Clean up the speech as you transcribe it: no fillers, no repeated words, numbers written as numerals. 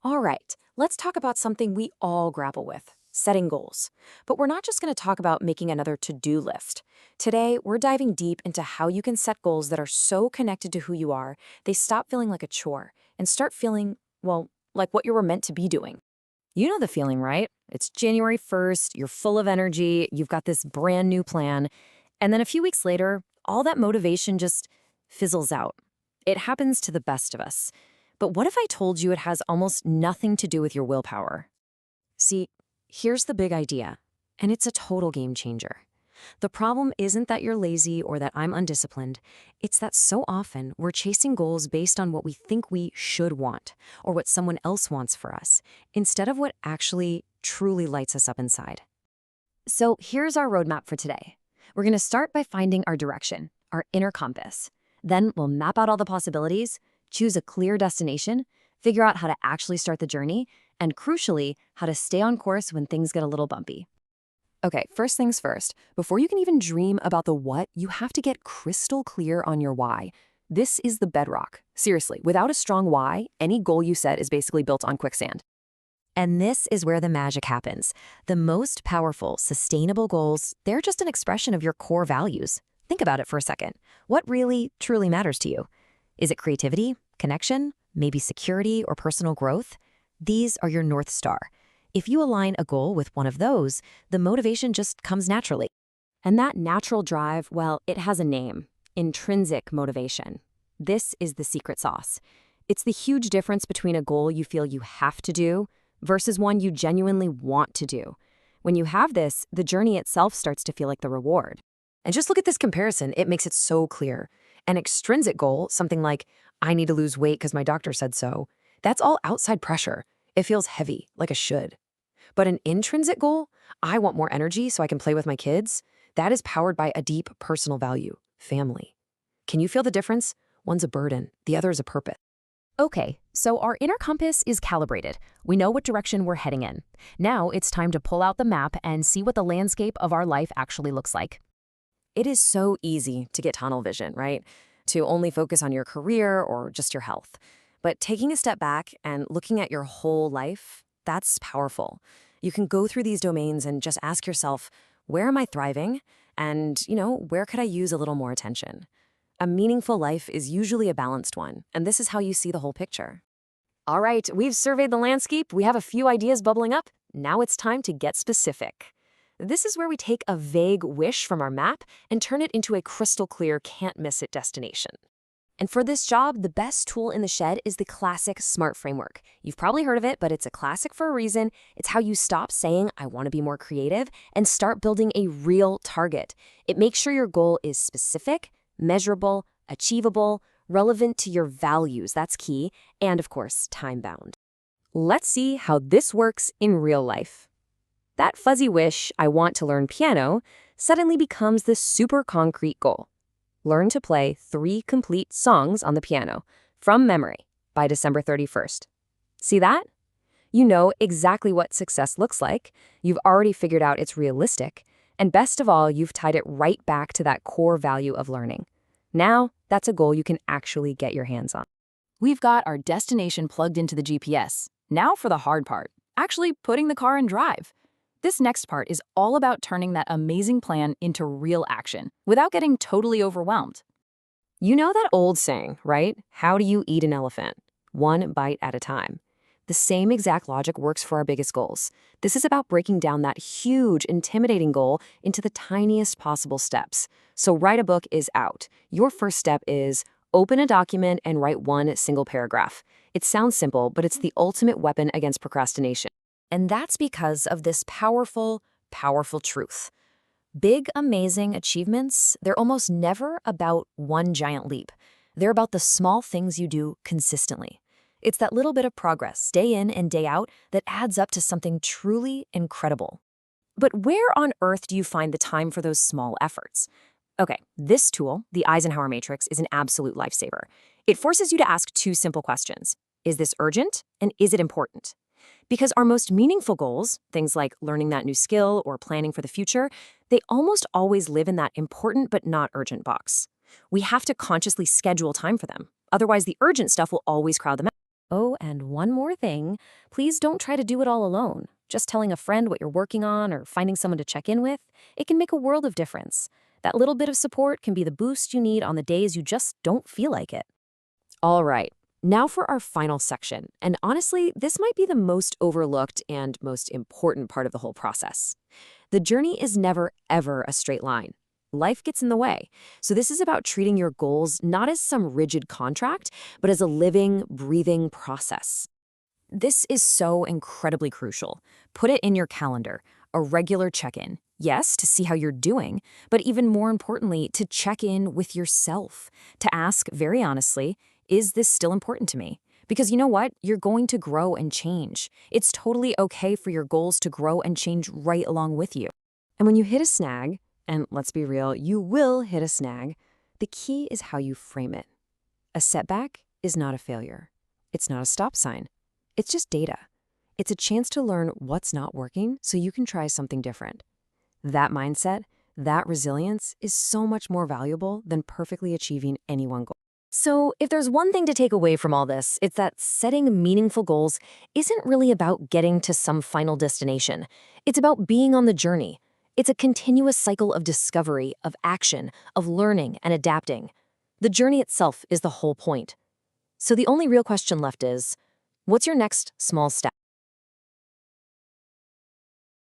All right, let's talk about something we all grapple with, setting goals. But we're not just going to talk about making another to-do list. Today, we're diving deep into how you can set goals that are so connected to who you are, they stop feeling like a chore and start feeling, well, like what you were meant to be doing. You know the feeling, right? It's January 1st, you're full of energy, you've got this brand new plan, and then a few weeks later, all that motivation just fizzles out. It happens to the best of us. But what if I told you it has almost nothing to do with your willpower? See, here's the big idea, and it's a total game changer. The problem isn't that you're lazy or that I'm undisciplined. It's that so often we're chasing goals based on what we think we should want or what someone else wants for us, instead of what actually truly lights us up inside. So here's our roadmap for today. We're going to start by finding our direction, our inner compass. Then we'll map out all the possibilities, choose a clear destination, figure out how to actually start the journey, and crucially, how to stay on course when things get a little bumpy. Okay, first things first. Before you can even dream about the what, you have to get crystal clear on your why. This is the bedrock. Seriously, without a strong why, any goal you set is basically built on quicksand. And this is where the magic happens. The most powerful, sustainable goals, they're just an expression of your core values. Think about it for a second. What really, truly matters to you? Is it creativity, connection, maybe security or personal growth? These are your North Star. If you align a goal with one of those, the motivation just comes naturally. And that natural drive, well, it has a name: intrinsic motivation. This is the secret sauce. It's the huge difference between a goal you feel you have to do versus one you genuinely want to do. When you have this, the journey itself starts to feel like the reward. And just look at this comparison, it makes it so clear. An extrinsic goal, something like, I need to lose weight because my doctor said so, that's all outside pressure. It feels heavy, like a should. But an intrinsic goal, I want more energy so I can play with my kids, that is powered by a deep personal value, family. Can you feel the difference? One's a burden, the other is a purpose. Okay, so our inner compass is calibrated. We know what direction we're heading in. Now it's time to pull out the map and see what the landscape of our life actually looks like. It is so easy to get tunnel vision, right? To only focus on your career or just your health. But taking a step back and looking at your whole life, that's powerful. You can go through these domains and just ask yourself, where am I thriving? And, where could I use a little more attention? A meaningful life is usually a balanced one, and this is how you see the whole picture. All right, we've surveyed the landscape. We have a few ideas bubbling up. Now it's time to get specific. This is where we take a vague wish from our map and turn it into a crystal clear, can't-miss-it destination. And for this job, the best tool in the shed is the classic SMART framework. You've probably heard of it, but it's a classic for a reason. It's how you stop saying, I want to be more creative, and start building a real target. It makes sure your goal is specific, measurable, achievable, relevant to your values, that's key, and of course, time-bound. Let's see how this works in real life. That fuzzy wish, I want to learn piano, suddenly becomes this super concrete goal. Learn to play 3 complete songs on the piano, from memory, by December 31st. See that? You know exactly what success looks like, you've already figured out it's realistic, and best of all, you've tied it right back to that core value of learning. Now, that's a goal you can actually get your hands on. We've got our destination plugged into the GPS. Now for the hard part, actually putting the car in drive. This next part is all about turning that amazing plan into real action without getting totally overwhelmed. You know that old saying, right? How do you eat an elephant? One bite at a time. The same exact logic works for our biggest goals. This is about breaking down that huge, intimidating goal into the tiniest possible steps. So write a book is out. Your first step is open a document and write one single paragraph. It sounds simple, but it's the ultimate weapon against procrastination. And that's because of this powerful, powerful truth. Big, amazing achievements, they're almost never about one giant leap. They're about the small things you do consistently. It's that little bit of progress, day in and day out, that adds up to something truly incredible. But where on earth do you find the time for those small efforts? Okay, this tool, the Eisenhower Matrix, is an absolute lifesaver. It forces you to ask 2 simple questions. Is this urgent, and is it important? Because our most meaningful goals, things like learning that new skill or planning for the future, they almost always live in that important but not urgent box. We have to consciously schedule time for them. Otherwise, the urgent stuff will always crowd them out. Oh, and one more thing, please don't try to do it all alone. Just telling a friend what you're working on or finding someone to check in with, it can make a world of difference. That little bit of support can be the boost you need on the days you just don't feel like it. All right, now for our final section. And honestly, this might be the most overlooked and most important part of the whole process. The journey is never, ever a straight line. Life gets in the way. So this is about treating your goals not as some rigid contract, but as a living, breathing process. This is so incredibly crucial. Put it in your calendar, a regular check-in. Yes, to see how you're doing, but even more importantly, to check in with yourself, to ask very honestly, is this still important to me? Because you know what? You're going to grow and change. It's totally okay for your goals to grow and change right along with you. And when you hit a snag, and let's be real, you will hit a snag, the key is how you frame it. A setback is not a failure. It's not a stop sign. It's just data. It's a chance to learn what's not working so you can try something different. That mindset, that resilience is so much more valuable than perfectly achieving any one goal. So, if there's one thing to take away from all this, it's that setting meaningful goals isn't really about getting to some final destination. It's about being on the journey. It's a continuous cycle of discovery, of action, of learning and adapting. The journey itself is the whole point. So the only real question left is, what's your next small step?